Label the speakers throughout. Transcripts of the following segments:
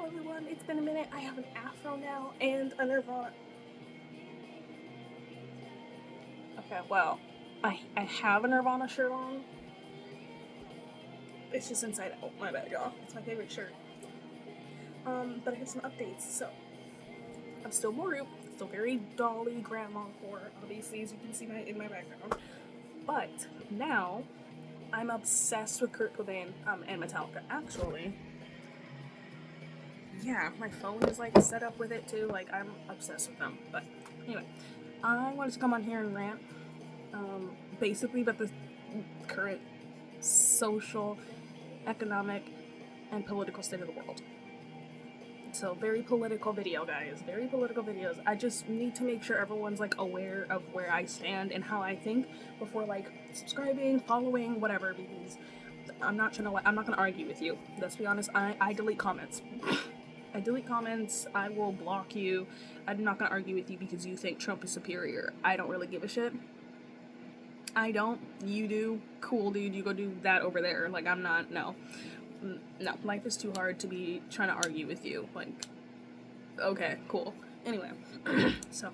Speaker 1: Hello everyone, it's been a minute. I have an afro now and a Nirvana. Okay, well, I have a Nirvana shirt on. It's just inside out. My bad, y'all. It's my favorite shirt. But I have some updates. So, I'm still Moru, still very dolly grandma core, obviously, as you can see in my background. But now, I'm obsessed with Kurt Cobain and Metallica. Actually, yeah, my phone is like set up with it too. Like, I'm obsessed with them. But anyway, I wanted to come on here and rant, basically about the current social, economic, and political state of the world. So, very political video, guys. Very political videos. I just need to make sure everyone's like aware of where I stand and how I think before like subscribing, following, whatever. Because I'm not gonna argue with you. Let's be honest. I delete comments. I delete comments. I will block you. I'm not gonna argue with you because you think Trump is superior. I don't really give a shit. I don't. You do. Cool, dude. You go do that over there. Like, I'm not. No, life is too hard to be trying to argue with you. Like, okay, cool. Anyway, so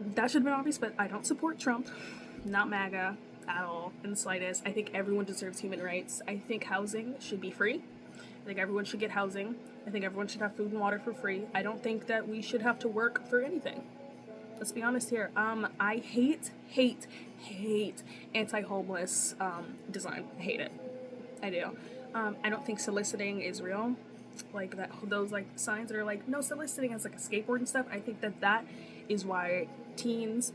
Speaker 1: that should have been obvious, but I don't support Trump. Not MAGA at all, in the slightest. I think everyone deserves human rights. I think housing should be free. I think everyone should get housing. I think everyone should have food and water for free. I don't think that we should have to work for anything. Let's be honest here. I hate anti-homeless design. I hate it. I do. I don't think soliciting is real. Like those like signs that are like no soliciting as like a skateboard and stuff. I think that is why teens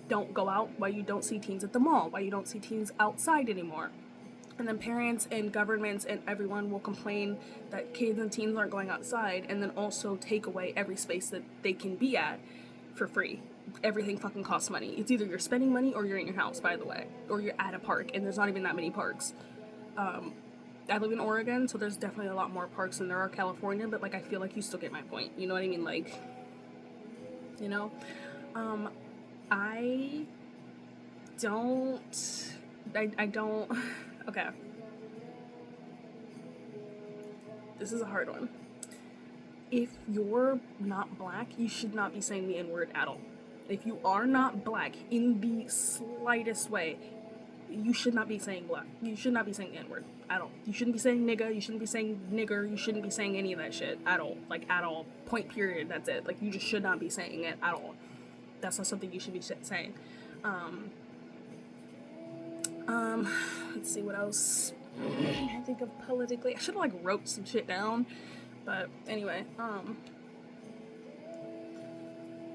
Speaker 1: don't go out. Why you don't see teens at the mall. Why you don't see teens outside anymore. And then parents and governments and everyone will complain that kids and teens aren't going outside, and then also take away every space that they can be at for free. Everything fucking costs money. It's either you're spending money or you're in your house, by the way. Or you're at a park, and there's not even that many parks. I live in Oregon, so there's definitely a lot more parks than there are California, but, like, I feel like you still get my point. You know what I mean? Like, you know? I don't... Okay. This is a hard one. If you're not black, you should not be saying the N-word at all. If you are not black in the slightest way, you should not be saying black. You should not be saying the N-word at all. You shouldn't be saying nigga. You shouldn't be saying nigger. You shouldn't be saying any of that shit at all. Like, at all. Point period. That's it. Like, you just should not be saying it at all. That's not something you should be saying. Let's see what else I think of politically. I should have, like, wrote some shit down. But, anyway,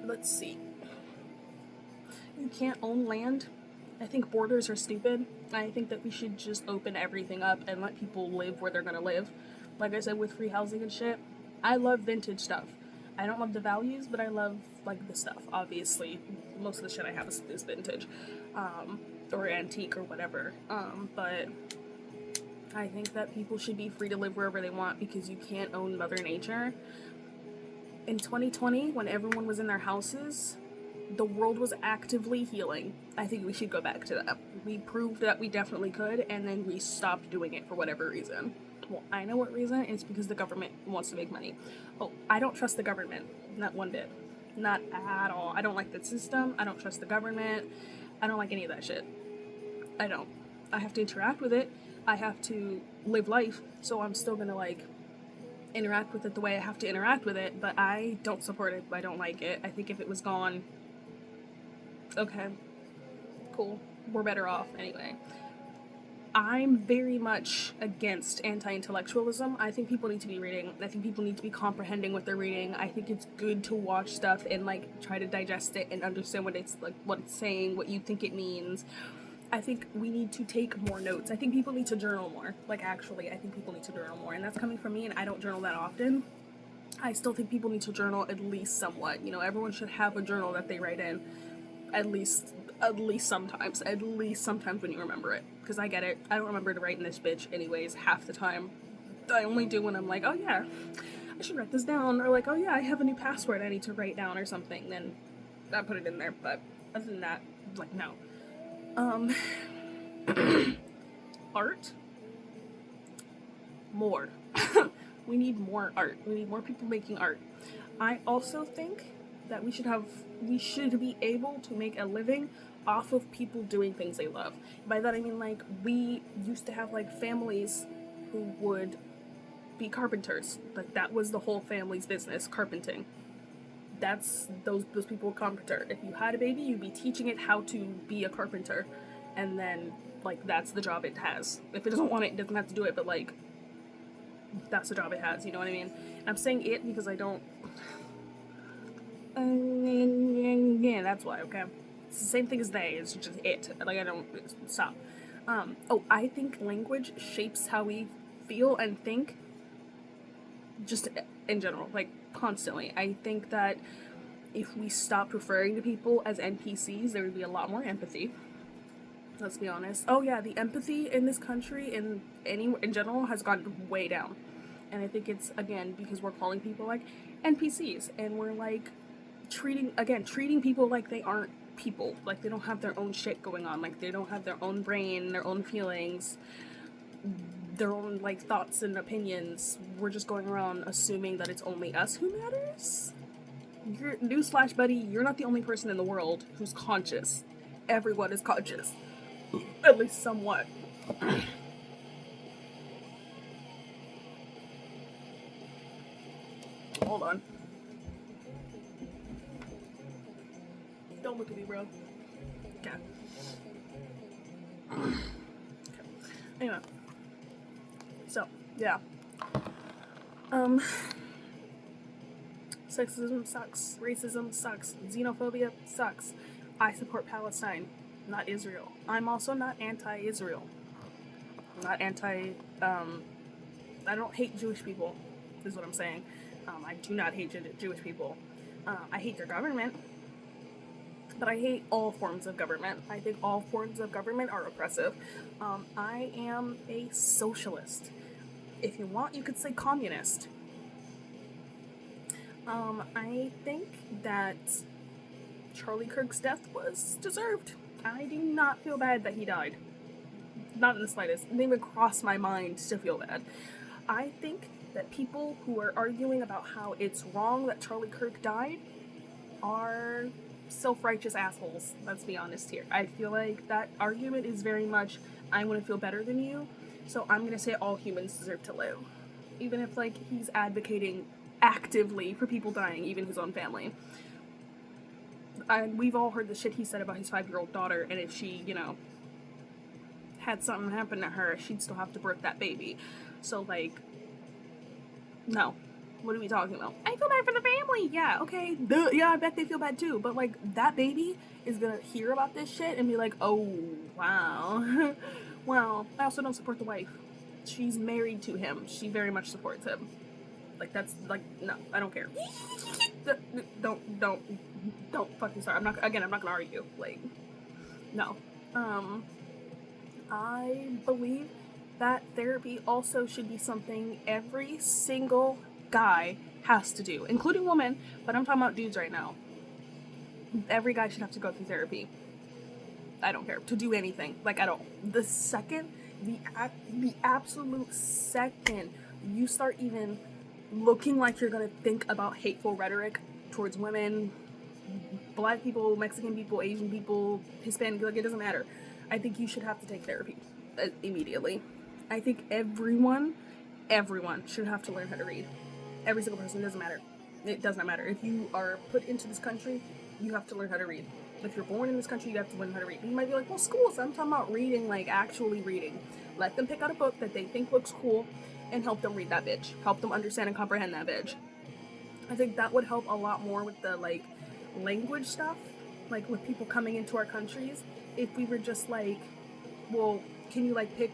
Speaker 1: let's see. You can't own land. I think borders are stupid. I think that we should just open everything up and let people live where they're gonna live. Like I said, with free housing and shit. I love vintage stuff. I don't love the values, but I love, like, the stuff. Obviously, most of the shit I have is vintage. Or antique or whatever. But I think that people should be free to live wherever they want because you can't own Mother Nature. In 2020, when everyone was in their houses, the world was actively healing. I think we should go back to that. We proved that we definitely could, and then we stopped doing it for whatever reason. Well, I know what reason. It's because the government wants to make money. Oh, I don't trust the government. Not one bit. Not at all. I don't like the system. I don't trust the government. I don't like any of that shit. I don't. I have to interact with it. I have to live life, so I'm still gonna, like, interact with it the way I have to interact with it, but I don't support it. I don't like it. I think if it was gone, okay, cool, we're better off anyway. I'm very much against anti-intellectualism. I think people need to be reading. I think people need to be comprehending what they're reading. I think it's good to watch stuff and, like, try to digest it and understand what it's saying, what you think it means. I think we need to take more notes. I think people need to journal more. Like, actually, I think people need to journal more. And that's coming from me, and I don't journal that often. I still think people need to journal at least somewhat. You know, everyone should have a journal that they write in. At least sometimes. At least sometimes when you remember it. Because I get it. I don't remember to write in this bitch anyways half the time. I only do when I'm like, oh yeah, I should write this down. Or like, oh yeah, I have a new password I need to write down or something. Then I put it in there. But other than that, like, no. Art. More. We need more art. We need more people making art. I also think that we should be able to make a living off of people doing things they love. By that I mean, like, we used to have like families who would be carpenters. Like, that was the whole family's business, carpenting. That's those people were carpenter. If you had a baby, you'd be teaching it how to be a carpenter, and then like that's the job it has. If it doesn't want it doesn't have to do it, but like that's the job it has. You know what I mean? And I'm saying it because I don't. Yeah, that's why. Okay, it's the same thing as they. It's just it. Like, I don't stop. I think language shapes how we feel and think. Just in general, like constantly. I think that if we stopped referring to people as NPCs, there would be a lot more empathy. Let's be honest. Oh yeah, the empathy in this country in general has gone way down. And I think it's, again, because we're calling people like NPCs, and we're like treating people like they aren't people, like they don't have their own shit going on, like they don't have their own brain, their own feelings, their own like thoughts and opinions. We're just going around assuming that it's only us who matters. Newsflash, buddy, you're not the only person in the world who's conscious. Everyone is conscious, at least somewhat. Hold on. Don't look at me, bro. Okay. Anyway. So, yeah. Sexism sucks. Racism sucks. Xenophobia sucks. I support Palestine, not Israel. I'm also not anti-Israel. Not anti, I don't hate Jewish people, is what I'm saying. I do not hate Jewish people. I hate their government, but I hate all forms of government. I think all forms of government are oppressive. I am a socialist. If you want, you could say communist. I think that Charlie Kirk's death was deserved. I do not feel bad that he died. Not in the slightest. It didn't even cross my mind to feel bad. I think that people who are arguing about how it's wrong that Charlie Kirk died are self-righteous assholes. Let's be honest here. I feel like that argument is very much, I want to feel better than you, so I'm going to say all humans deserve to live. Even if, like, he's advocating actively for people dying, even his own family. And we've all heard the shit he said about his 5-year-old daughter, and if she, had something happen to her, she'd still have to birth that baby. So, like, no. What are we talking about? I feel bad for the family. Yeah, okay. Yeah, I bet they feel bad too. But, like, that baby is gonna hear about this shit and be like, oh, wow. Well, I also don't support the wife. She's married to him. She very much supports him. Like, that's, like, no, I don't care. Don't fucking start. I'm not gonna argue. Like, no. I believe that therapy also should be something every single guy has to do, including women, but I'm talking about dudes right now. Every guy should have to go through therapy. I don't care. To do anything. Like, at all. The second, the absolute second you start even looking like you're gonna think about hateful rhetoric towards women, black people, Mexican people, Asian people, Hispanic, like, it doesn't matter. I think you should have to take therapy immediately. I think everyone should have to learn how to read. Every single person, doesn't matter. It does not matter. If you are put into this country, you have to learn how to read. If you're born in this country, you have to learn how to read. You might be like, well, school, so I'm talking about reading, like actually reading. Let them pick out a book that they think looks cool and help them read that bitch. Help them understand and comprehend that bitch. I think that would help a lot more with the, like, language stuff. Like, with people coming into our countries. If we were just like, well, can you, like, pick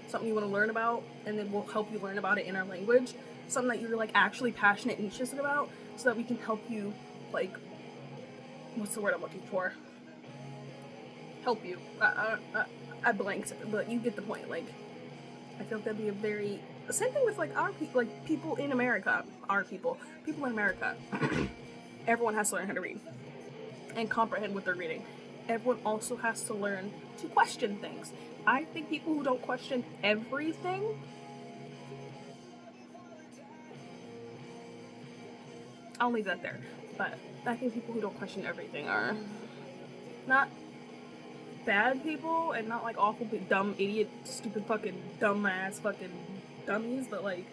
Speaker 1: something you want to learn about, and then we'll help you learn about it in our language. Something that you're, like, actually passionate and interested about, so that we can help you, like, what's the word I'm looking for? Help you. I blanked, but you get the point. Like, I feel like that'd be a very... Same thing with, like, people in America. People in America. Everyone has to learn how to read and comprehend what they're reading. Everyone also has to learn to question things. I think people who don't question everything I'll leave that there. But I think people who don't question everything are not bad people and not like awful, dumb, idiot, stupid, fucking, dumbass, fucking dummies, but like,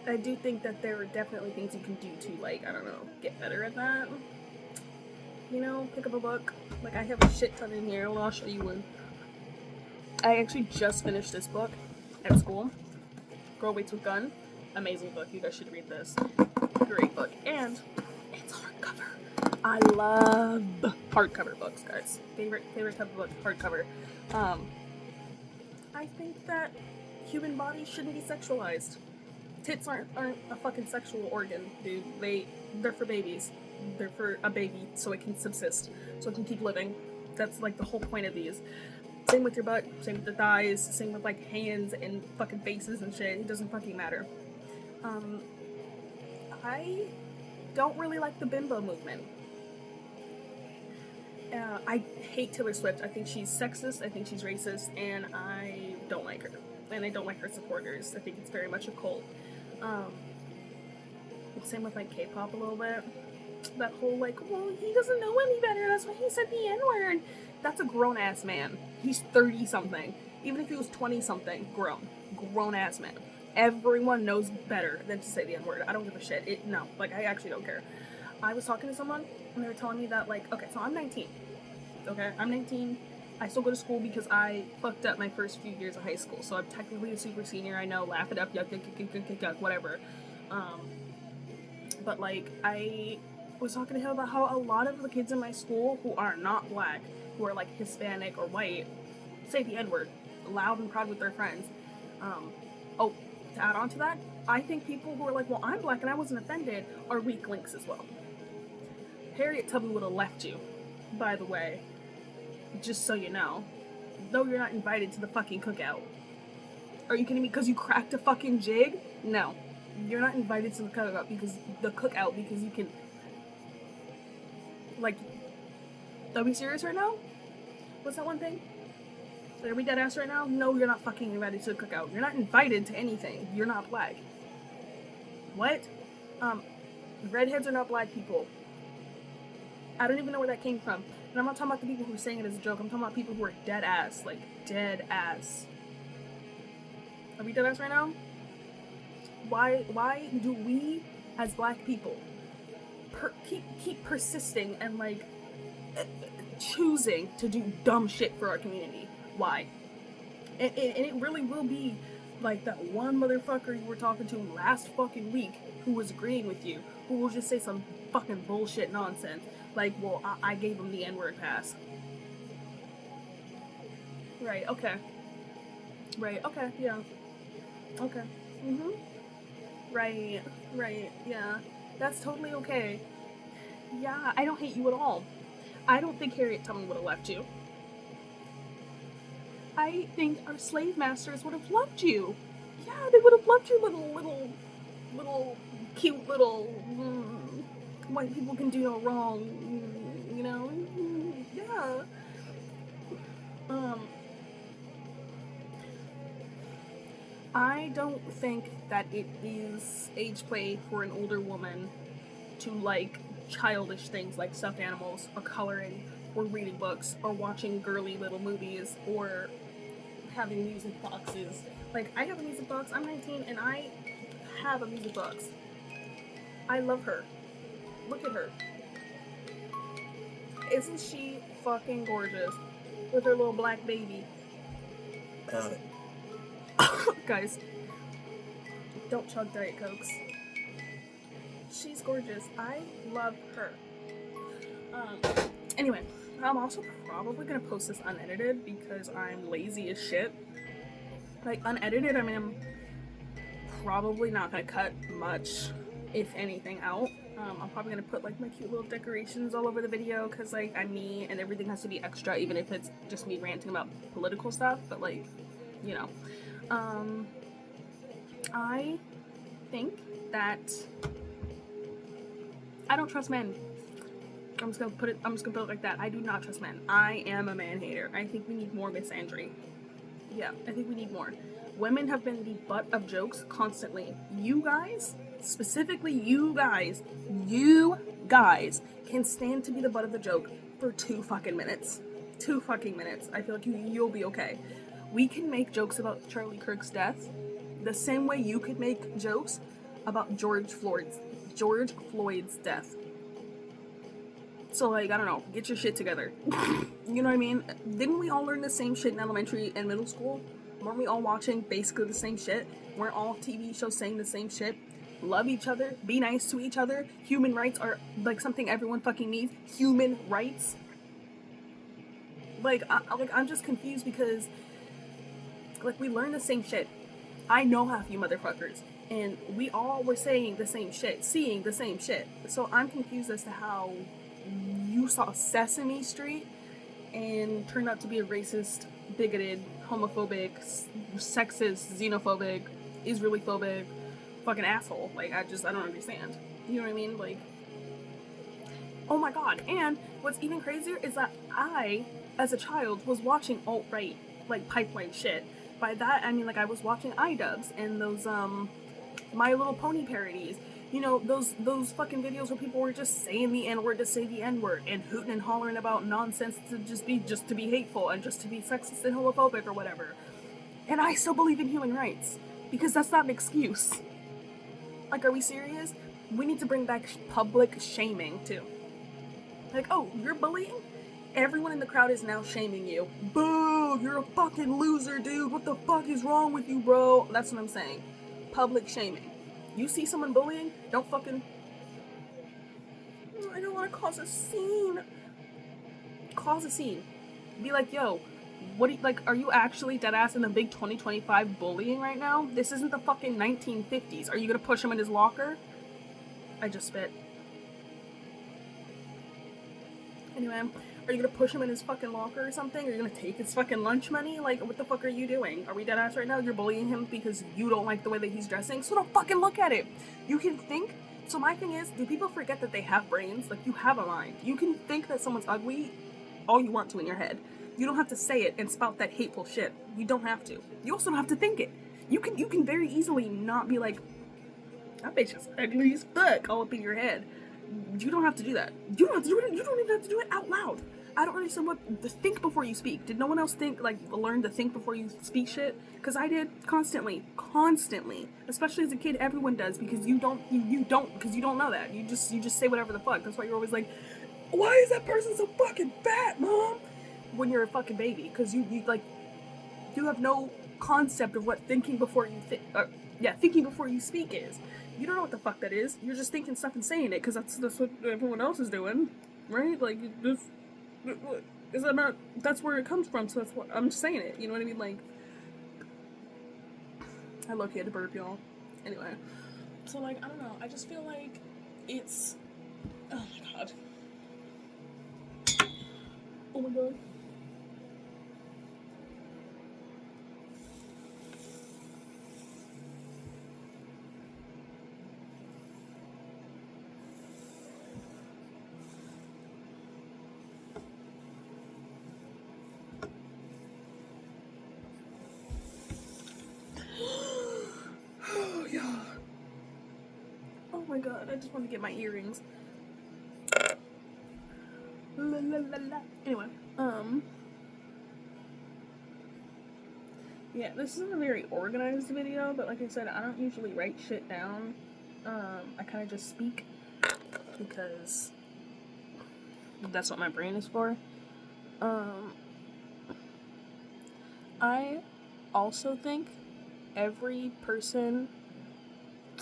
Speaker 1: I do think that there are definitely things you can do to, like, I don't know, get better at that. You know, pick up a book. Like, I have a shit ton in here. Well, I'll show you one. I actually just finished this book at school. Girl Waits with Gun. Amazing book. You guys should read this. Great book. And it's hardcover. I love hardcover books, guys. Favorite type of book, hardcover. I think that human bodies shouldn't be sexualized. Tits aren't a fucking sexual organ, dude. They're for babies. They're for a baby so it can subsist, so it can keep living. That's like the whole point of these. Same with your butt, same with the thighs, same with like hands and fucking faces and shit. It doesn't fucking matter. I don't really like the bimbo movement. I hate Taylor Swift. I think she's sexist, I think she's racist, and I don't like her. And I don't like her supporters. I think it's very much a cult. Same with like K-pop a little bit. That whole like, well, he doesn't know any better, that's why he said the N-word. That's a grown-ass man. He's 30-something. Even if he was 20-something, grown-ass man. Everyone knows better than to say the N-word. I don't give a shit. No, like, I actually don't care. I was talking to someone, and they were telling me that, like, okay, so I'm 19. Okay, I'm 19. I still go to school because I fucked up my first few years of high school. So I'm technically a super senior. I know, laugh it up, yuck, whatever. But, like, I was talking to him about how a lot of the kids in my school who are not black, who are, like, Hispanic or white, say the N-word loud and proud with their friends. To add on to that, I think people who are like, well, I'm black and I wasn't offended, are weak links as well. Harriet Tubman would have left you, by the way, just so you know. Though you're not invited to the fucking cookout. Are you kidding me? Because you cracked a fucking jig? No. You're not invited to the cookout because you can... Like, are we serious right now? What's that one thing? Are we dead ass right now? No, you're not fucking invited to the cookout. You're not invited to anything. You're not black. What? Redheads are not black people. I don't even know where that came from. And I'm not talking about the people who are saying it as a joke. I'm talking about people who are dead ass. Like, dead ass. Are we dead ass right now? Why do we, as black people, keep persisting and, like, choosing to do dumb shit for our community? Why? And it really will be like that one motherfucker you were talking to last fucking week who was agreeing with you, who will just say some fucking bullshit nonsense. Like, well, I gave him the N-word pass. Right, okay. Right, okay, yeah. Okay. Right, yeah. That's totally okay. Yeah, I don't hate you at all. I don't think Harriet Tubman would have left you. I think our slave masters would have loved you. Yeah, they would have loved you, little, cute little, white people can do no wrong, you know? Yeah. I don't think that it is age play for an older woman to like childish things like stuffed animals, or coloring, or reading books, or watching girly little movies, or having music boxes. Like, I have a music box. I'm 19 and I have a music box. I love her. Look at her. Isn't she fucking gorgeous? With her little black baby. Guys, don't chug Diet Cokes. She's gorgeous. I love her. Anyway, I'm also probably gonna post this unedited because I'm lazy as shit. Like, unedited, I mean, I'm probably not gonna cut much, if anything, out. I'm probably gonna put, like, my cute little decorations all over the video because, like, I'm me and everything has to be extra, even if it's just me ranting about political stuff, but, like, you know. I think that I don't trust men. I'm just gonna put it like that. I do not trust men. I am a man hater. I think we need more misandry. Yeah, I think we need more. Women have been the butt of jokes constantly. You guys, specifically you guys can stand to be the butt of the joke for 2 fucking minutes. 2 fucking minutes. I feel like you'll be okay. We can make jokes about Charlie Kirk's death the same way you could make jokes about George Floyd's death. So, like, I don't know, get your shit together. You know what I mean? Didn't we all learn the same shit in elementary and middle school? Weren't we all watching basically the same shit? Weren't all TV shows saying the same shit? Love each other, be nice to each other. Human rights are, like, something everyone fucking needs. Human rights. Like, I'm just confused because, like, we learned the same shit. I know half you motherfuckers. And we all were saying the same shit, seeing the same shit. So I'm confused as to how you saw Sesame Street and turned out to be a racist, bigoted, homophobic, sexist, xenophobic, Israeli-phobic fucking asshole. Like, I don't understand. You know what I mean? Like, oh my god. And what's even crazier is that I, as a child, was watching alt-right, like, pipeline shit. By that, I mean, like, I was watching iDubbbz and those, My Little Pony parodies. You know, those fucking videos where people were just saying the N-word to say the N-word and hooting and hollering about nonsense to just to be hateful and just to be sexist and homophobic or whatever. And I still believe in human rights because that's not an excuse. Like, are we serious? We need to bring back public shaming too. Like, oh, you're bullying? Everyone in the crowd is now shaming you. Boo! You're a fucking loser, dude. What the fuck is wrong with you, bro? That's what I'm saying. Public shaming. You see someone bullying, don't fucking... I don't want to cause a scene. Cause a scene. Be like, yo, what do you, like, are you actually deadass in the big 2025 bullying right now? This isn't the fucking 1950s. Are you gonna push him in his locker? I just spit. Anyway, are you gonna push him in his fucking locker or something? Are you gonna take his fucking lunch money? Like, what the fuck are you doing? Are we deadass right now? You're bullying him because you don't like the way that he's dressing? So don't fucking look at it. You can think. So my thing is, do people forget that they have brains? Like, you have a mind. You can think that someone's ugly all you want to in your head. You don't have to say it and spout that hateful shit. You don't have to. You also don't have to think it. You can very easily not be like, that bitch is ugly as fuck all up in your head. You don't have to do that. You don't have to do it. You don't even have to do it out loud. I don't understand what think before you speak. Did no one else learn to think before you speak shit? Because I did constantly, especially as a kid. Everyone does because you don't because you don't know that. You just say whatever the fuck. That's why you're always like, why is that person so fucking fat, mom? When you're a fucking baby, because you have no concept of what thinking before you thinking before you speak is. You don't know what the fuck that is. You're just thinking stuff and saying it because that's what everyone else is doing, right? Like, is that not? That's where it comes from. So that's what I'm just saying it. You know what I mean? Like, I low-key had to burp, y'all. Anyway, so like, I don't know. I just feel like it's. Oh my god. Oh my god. Oh my god, I just want to get my earrings. La, la, la, la. Anyway, yeah, this isn't a very organized video, but like I said, I don't usually write shit down. I kind of just speak because that's what my brain is for. I also think every person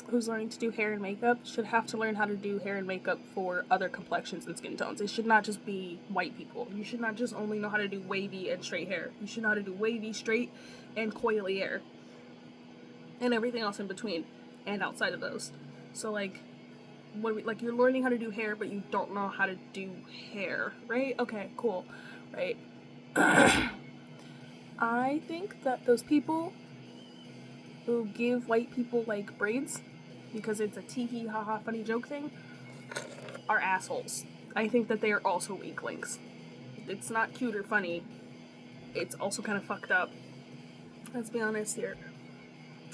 Speaker 1: who's learning to do hair and makeup should have to learn how to do hair and makeup for other complexions and skin tones. It should not just be white people. You should not just only know how to do wavy and straight hair. You should know how to do wavy, straight, and coily hair. And everything else in between and outside of those. So like, you're learning how to do hair, but you don't know how to do hair, right? Okay, cool, right? I think that those people who give white people like braids because it's a tee-hee ha-ha funny joke thing are assholes. I think that they are also weaklings. It's not cute or funny. It's also kind of fucked up. Let's be honest here.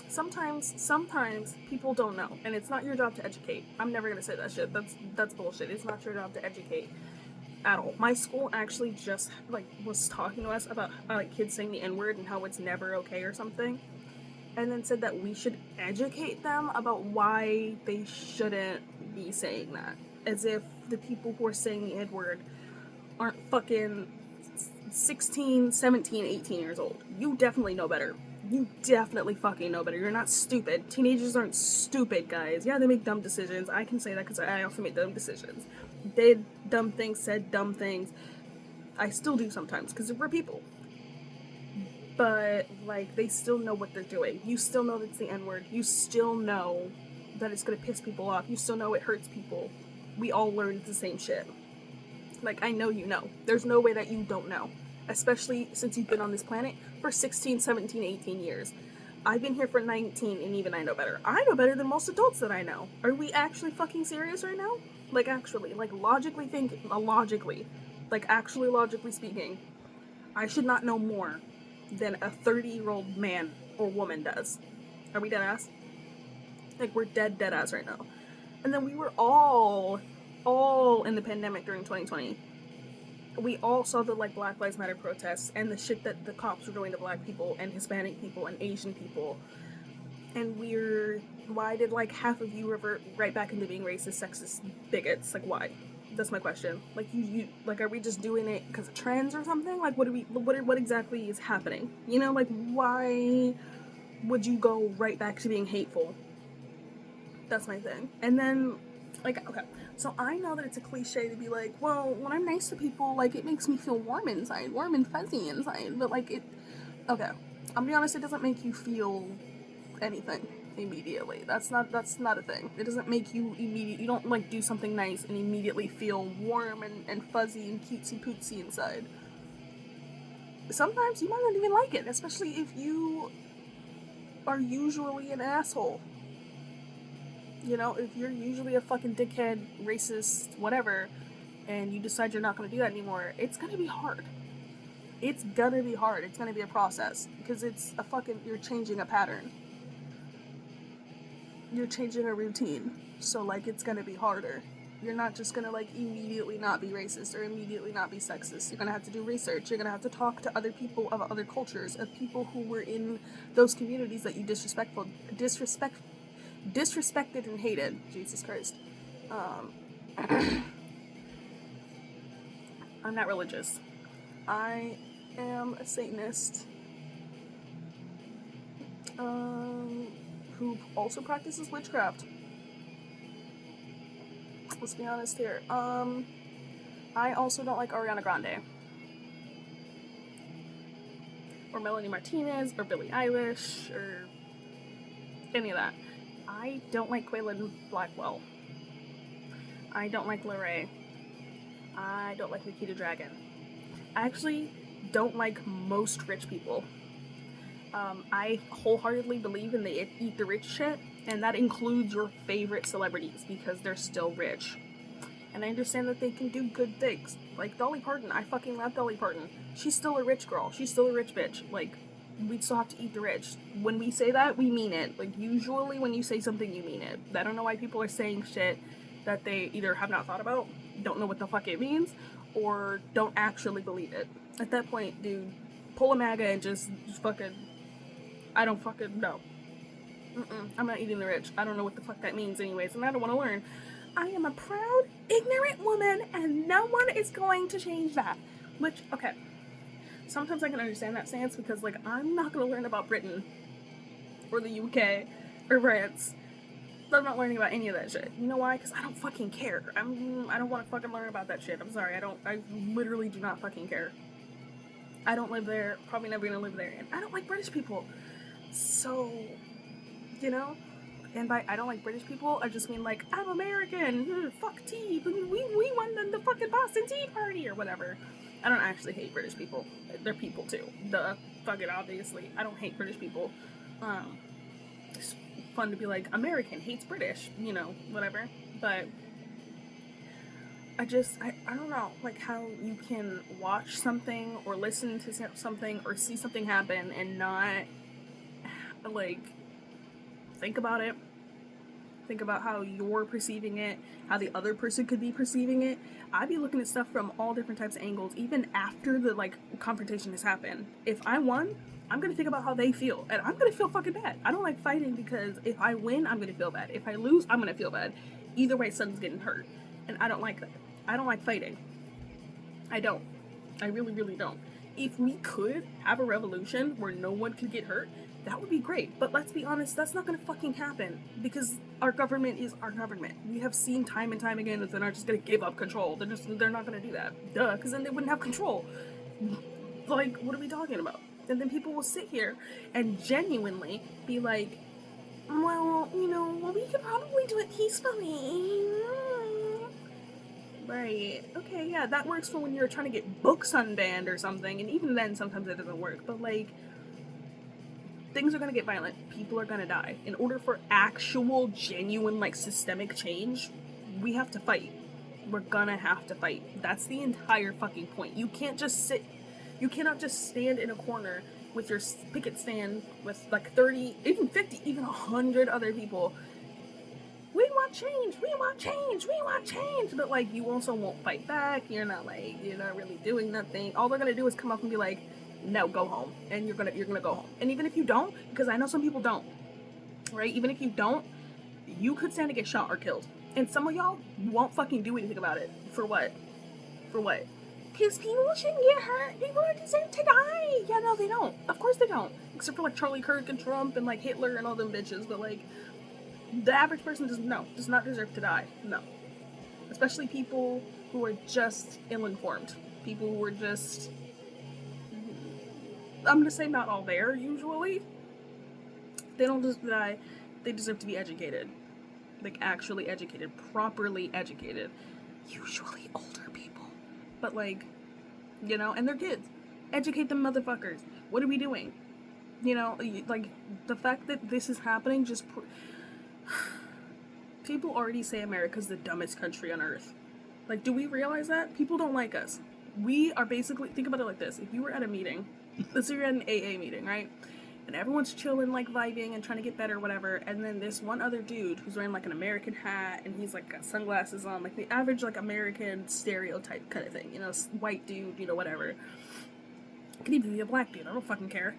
Speaker 1: sometimes people don't know, and it's not your job to educate. I'm never gonna say that shit. That's bullshit. It's not your job to educate at all. My school actually just like was talking to us about like kids saying the N-word and how it's never okay or something, and then said that we should educate them about why they shouldn't be saying that, as if the people who are saying the N-word aren't fucking 16, 17, 18 years old. You definitely know better. You definitely fucking know better. You're not stupid. Teenagers aren't stupid, guys. Yeah, they make dumb decisions. I can say that because I also make dumb decisions. Did dumb things, said dumb things. I still do sometimes because we're people. But, like, they still know what they're doing. You still know that it's the N-word. You still know that it's gonna piss people off. You still know it hurts people. We all learned the same shit. Like, I know you know. There's no way that you don't know. Especially since you've been on this planet for 16, 17, 18 years. I've been here for 19, and even I know better. I know better than most adults that I know. Are we actually fucking serious right now? Like, actually. Like, logically thinking. Logically. Like, actually logically speaking. I should not know more than a 30-year-old man or woman does. Are we dead ass? Like, we're dead ass right now. And then we were all in the pandemic during 2020. We all saw the, like, Black Lives Matter protests and the shit that the cops were doing to black people and Hispanic people and Asian people. And why did, like, half of you revert right back into being racist, sexist bigots? Like, why? That's my question. Like, you like, are we just doing it because of trends or something? Like, what exactly is happening? You know, like, why would you go right back to being hateful? That's my thing. And then, like, okay, so I know that it's a cliche to be like, well, when I'm nice to people, like, it makes me feel warm inside, warm and fuzzy inside, but, like, okay, I'm gonna be honest, it doesn't make you feel anything immediately. That's not a thing. It doesn't make you you don't, like, do something nice and immediately feel warm and fuzzy and cutesy pootsy inside. Sometimes you might not even like it, especially if you are usually an asshole. You know, if you're usually a fucking dickhead, racist, whatever, and you decide you're not gonna do that anymore, it's gonna be hard. It's gonna be hard. It's gonna be a process. Because it's a fucking, you're changing a pattern. You're changing a routine. So, like, it's gonna be harder. You're not just gonna, like, immediately not be racist or immediately not be sexist. You're gonna have to do research. You're gonna have to talk to other people of other cultures, of people who were in those communities that you disrespected and hated. Jesus Christ. I'm not religious. I am a Satanist. Who also practices witchcraft. Let's be honest here. I also don't like Ariana Grande. Or Melanie Martinez, or Billie Eilish, or any of that. I don't like Quaylen Blackwell. I don't like Lorray. I don't like Nikita Dragon. I actually don't like most rich people. I wholeheartedly believe in the eat the rich shit, and that includes your favorite celebrities because they're still rich. And I understand that they can do good things. Like Dolly Parton, I fucking love Dolly Parton. She's still a rich girl. She's still a rich bitch. Like, we still have to eat the rich. When we say that, we mean it. Like, usually when you say something, you mean it. I don't know why people are saying shit that they either have not thought about, don't know what the fuck it means, or don't actually believe it. At that point, dude, pull a MAGA and just fucking... I don't fucking know. I'm not eating the rich. I don't know what the fuck that means anyways, and I don't want to learn. I am a proud, ignorant woman, and no one is going to change that. Which, okay, sometimes I can understand that stance because, like, I'm not going to learn about Britain or the UK or France. I'm not learning about any of that shit. You know why? Because I don't fucking care. I don't want to fucking learn about that shit. I'm sorry. I literally do not fucking care. I don't live there. Probably never gonna live there. And I don't like British people. So, you know? And by I don't like British people, I just mean, like, I'm American. Fuck tea. We won the fucking Boston Tea Party or whatever. I don't actually hate British people. They're people too. Duh. Fuck it, obviously. I don't hate British people. It's fun to be like, American hates British, you know, whatever. But I don't know, like, how you can watch something or listen to something or see something happen and not, like, think about it. Think about how you're perceiving it, how the other person could be perceiving it. I'd be looking at stuff from all different types of angles, even after the, like, confrontation has happened. If I won, I'm gonna think about how they feel, and I'm gonna feel fucking bad. I don't like fighting because if I win, I'm gonna feel bad. If I lose, I'm gonna feel bad. Either way, someone's getting hurt, and I don't like that. I don't like fighting. I don't. I really, really don't. If we could have a revolution where no one could get hurt, that would be great. But let's be honest, that's not gonna fucking happen because our government is our government. We have seen time and time again that they're not just gonna give up control. They're not gonna do that. Duh, because then they wouldn't have control. Like, what are we talking about? And then people will sit here and genuinely be like, well, we could probably do it peacefully. Right. Okay, yeah, that works for when you're trying to get books unbanned or something, and even then sometimes it doesn't work. But, like, things are gonna get violent. People are gonna die. In order for actual, genuine, like, systemic change, we have to fight. We're gonna have to fight. That's the entire fucking point. You cannot just stand in a corner with your picket stand with, like, 30, even 50, even 100 other people. We want change, we want change, we want change. But, like, you also won't fight back. You're not really doing nothing. All they're gonna do is come up and be like, no, go home. And you're gonna go home. And even if you don't, because I know some people don't, right? Even if you don't, you could stand to get shot or killed. And some of y'all won't fucking do anything about it. For what? For what? Because people shouldn't get hurt. People deserve to die. Yeah, no, they don't. Of course they don't. Except for, like, Charlie Kirk and Trump and, like, Hitler and all them bitches. But, like, the average person does not deserve to die. No. Especially people who are just ill-informed. People who are just, I'm gonna say not all there, usually. They don't deserve to die. They deserve to be educated. Like, actually educated. Properly educated. Usually older people. But, like, and they're kids. Educate them motherfuckers. What are we doing? Like, the fact that this is happening just... People already say America's the dumbest country on earth. Like, do we realize that? People don't like us. We are basically... Think about it like this. If you were at a meeting... Let's say you're at an AA meeting, right? And everyone's chilling, like, vibing and trying to get better, whatever. And then this one other dude who's wearing, like, an American hat and he's, like, got sunglasses on. Like, the average, like, American stereotype kind of thing. White dude, whatever. Could even be a black dude. I don't fucking care.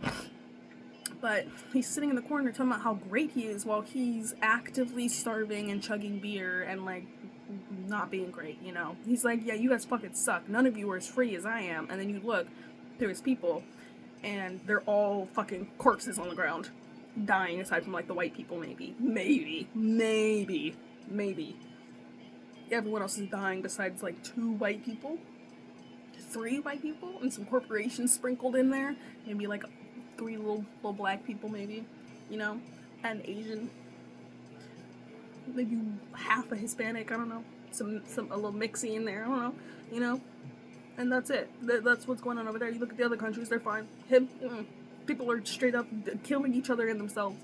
Speaker 1: But he's sitting in the corner talking about how great he is while he's actively starving and chugging beer and, like, not being great, He's like, yeah, you guys fucking suck. None of you are as free as I am. And then you look, there's people, and they're all fucking corpses on the ground. Dying, aside from, like, the white people, maybe. Maybe. Everyone else is dying besides, like, 2 white people. 3 white people, and some corporations sprinkled in there. Maybe, like, 3 little black people, maybe, and Asian, maybe half a Hispanic, I don't know, a little mixy in there, I don't know, and that's it. That's what's going on over there. You look at the other countries, they're fine. People are straight up killing each other and themselves,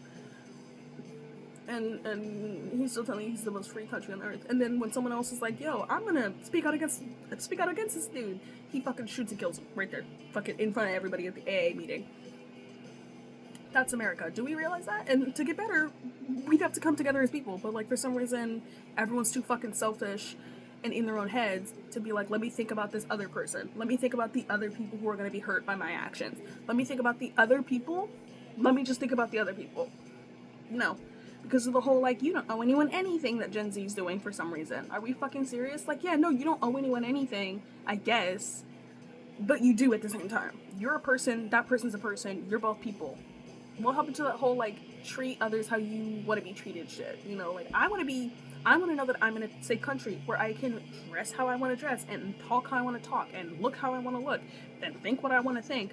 Speaker 1: and he's still telling you he's the most free country on earth. And then when someone else is like, yo, I'm gonna speak out against this dude, he fucking shoots and kills him right there, fucking in front of everybody at the AA meeting. That's America. Do we realize that? And to get better, we'd have to come together as people. But, like, for some reason, everyone's too fucking selfish and in their own heads to be like, let me think about this other person. Let me think about the other people who are going to be hurt by my actions. Let me think about the other people. Let me just think about the other people. No. Because of the whole, like, you don't owe anyone anything that Gen Z's doing for some reason. Are we fucking serious? Like, yeah, no, you don't owe anyone anything, I guess. But you do at the same time. You're a person, that person's a person, you're both people. What happened to that whole, like, treat others how you want to be treated shit? Like, I want to know that I'm in a safe country where I can dress how I want to dress and talk how I want to talk and look how I want to look and think what I want to think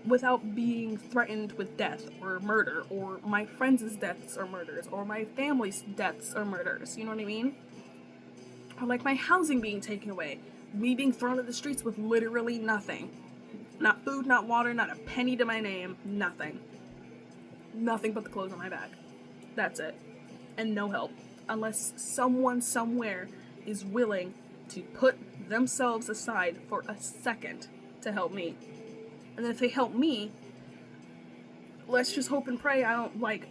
Speaker 1: without being threatened with death or murder or my friends' deaths or murders or my family's deaths or murders. You know what I mean? Or, like, my housing being taken away. Me being thrown to the streets with literally nothing. Not food, not water, not a penny to my name, nothing. Nothing but the clothes on my back. That's it. And no help. Unless someone somewhere is willing to put themselves aside for a second to help me. And then if they help me, let's just hope and pray I don't, like,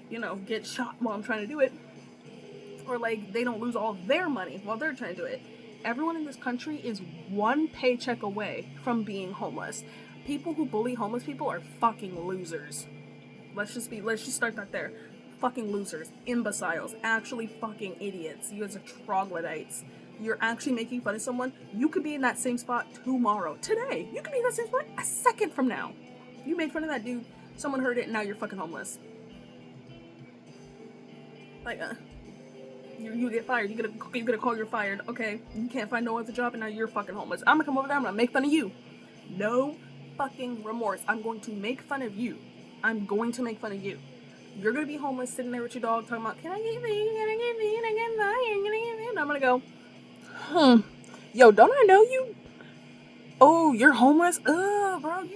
Speaker 1: get shot while I'm trying to do it. Or, like, they don't lose all their money while they're trying to do it. Everyone in this country is one paycheck away from being homeless. People who bully homeless people are fucking losers. Let's just start that there. Fucking losers. Imbeciles. Actually fucking idiots. You guys are troglodytes. You're actually making fun of someone. You could be in that same spot tomorrow. Today. You could be in that same spot a second from now. You made fun of that dude. Someone heard it and now you're fucking homeless. Like, you get fired. You get a call, you're fired. Okay, you can't find no other job and now you're fucking homeless. I'm gonna come over there, I'm gonna make fun of you. No fucking remorse. I'm going to make fun of you. I'm going to make fun of you. You're gonna be homeless, sitting there with your dog, talking about, can I get food? Can I get food? I get fire. Can I get food? And I'm gonna go, yo, don't I know you? Oh, you're homeless? Bro,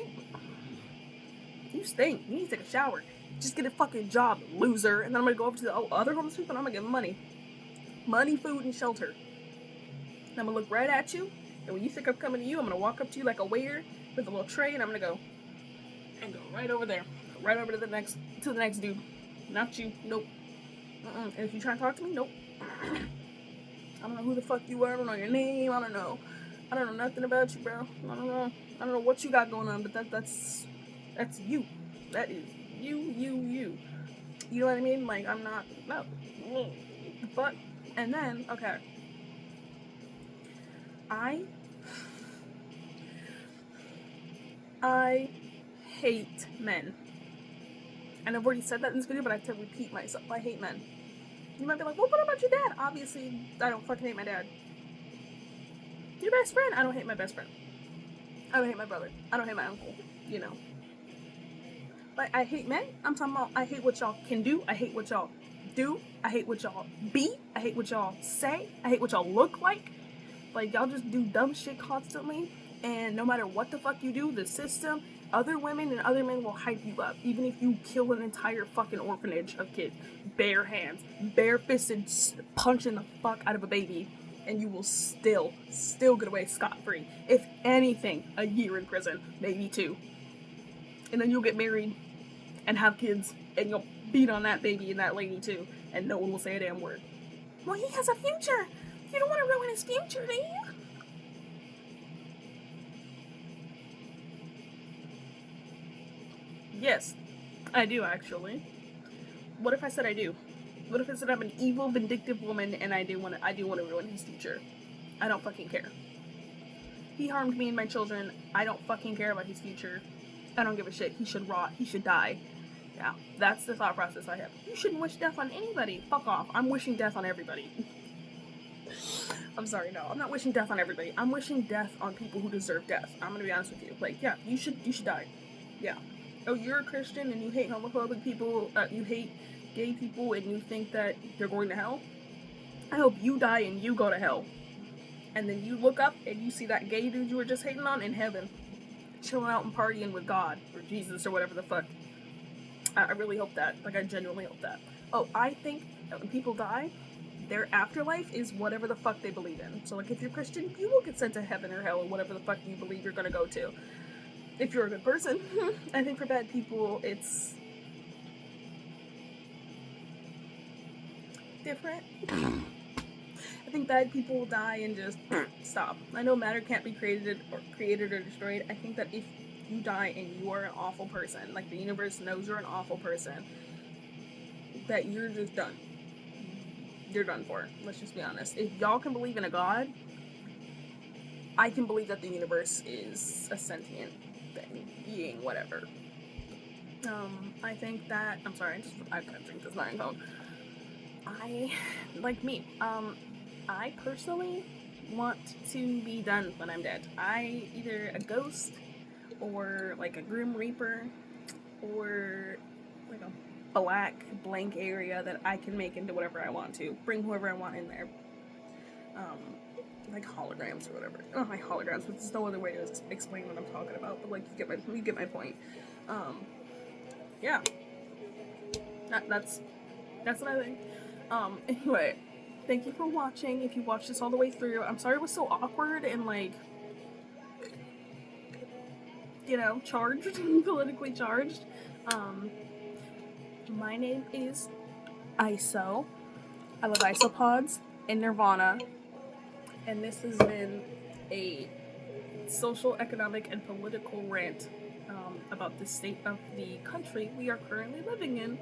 Speaker 1: you stink. You need to take a shower. Just get a fucking job, loser. And then I'm gonna go over to the other homeless people and I'm gonna give them money. Money, food, and shelter. And I'm gonna look right at you, and when you think I'm coming to you, I'm gonna walk up to you like a waiter with a little tray, and I'm gonna go right over there, right over to the next dude. Not you, nope. And if you try to talk to me, nope. I don't know who the fuck you are. I don't know your name. I don't know nothing about you, bro. I don't know what you got going on, but that's you. That is you. You know what I mean? Like, I'm not, no. But, and then, okay. I hate men. And I've already said that in this video, but I have to repeat myself. I hate men. You might be like, well, what about your dad? Obviously, I don't fucking hate my dad. Your best friend? I don't hate my best friend. I don't hate my brother. I don't hate my uncle. You know. Like, I hate men. I'm talking about I hate what y'all can do. I hate what y'all do. I hate what y'all be. I hate what y'all say. I hate what y'all look like. Like, y'all just do dumb shit constantly. And no matter what the fuck you do, the system, other women and other men will hype you up. Even if you kill an entire fucking orphanage of kids. Bare hands. Bare-fisted punching the fuck out of a baby. And you will still get away scot-free. If anything, a year in prison. Maybe 2. And then you'll get married and have kids. And you'll beat on that baby and that lady too. And no one will say a damn word. Well, he has a future. You don't want to ruin his future, do you? Yes, I do actually. What if I said I do? What if I said I'm an evil, vindictive woman and I do want to ruin his future? I don't fucking care. He harmed me and my children. I don't fucking care about his future. I don't give a shit. He should rot. He should die. Yeah, that's the thought process I have. You shouldn't wish death on anybody. Fuck off. I'm wishing death on everybody. I'm sorry, no. I'm not wishing death on everybody. I'm wishing death on people who deserve death. I'm gonna be honest with you. Like, yeah, you should die. Yeah. Oh, you're a Christian and you hate homophobic people, you hate gay people and you think that they're going to hell? I hope you die and you go to hell. And then you look up and you see that gay dude you were just hating on in heaven. Chilling out and partying with God, or Jesus, or whatever the fuck. I really hope that. Like, I genuinely hope that. Oh, I think that when people die, their afterlife is whatever the fuck they believe in. So, like, if you're Christian, you will get sent to heaven or hell or whatever the fuck you believe you're gonna go to. If you're a good person. I think for bad people, it's different. I think bad people will die and just stop. I know matter can't be created or destroyed. I think that if you die and you are an awful person, like the universe knows you're an awful person, that you're just done. You're done for. Let's just be honest. If y'all can believe in a God, I can believe that the universe is a sentient thing, being, whatever. I think that, I'm sorry, I've got to drink this iron cone. I personally want to be done when I'm dead. Either a ghost, or like a Grim Reaper, or like a black blank area that I can make into whatever I want to. Bring whoever I want in there. Like holograms or whatever. I don't like holograms, but there's no other way to explain what I'm talking about, but like, you get my point. Yeah. That's what I think. Anyway, thank you for watching. If you watched this all the way through, I'm sorry it was so awkward and like, you know, charged, politically charged. My name is ISO. I love isopods and Nirvana. And this has been a social, economic, and political rant about the state of the country we are currently living in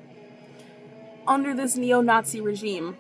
Speaker 1: under this neo-Nazi regime.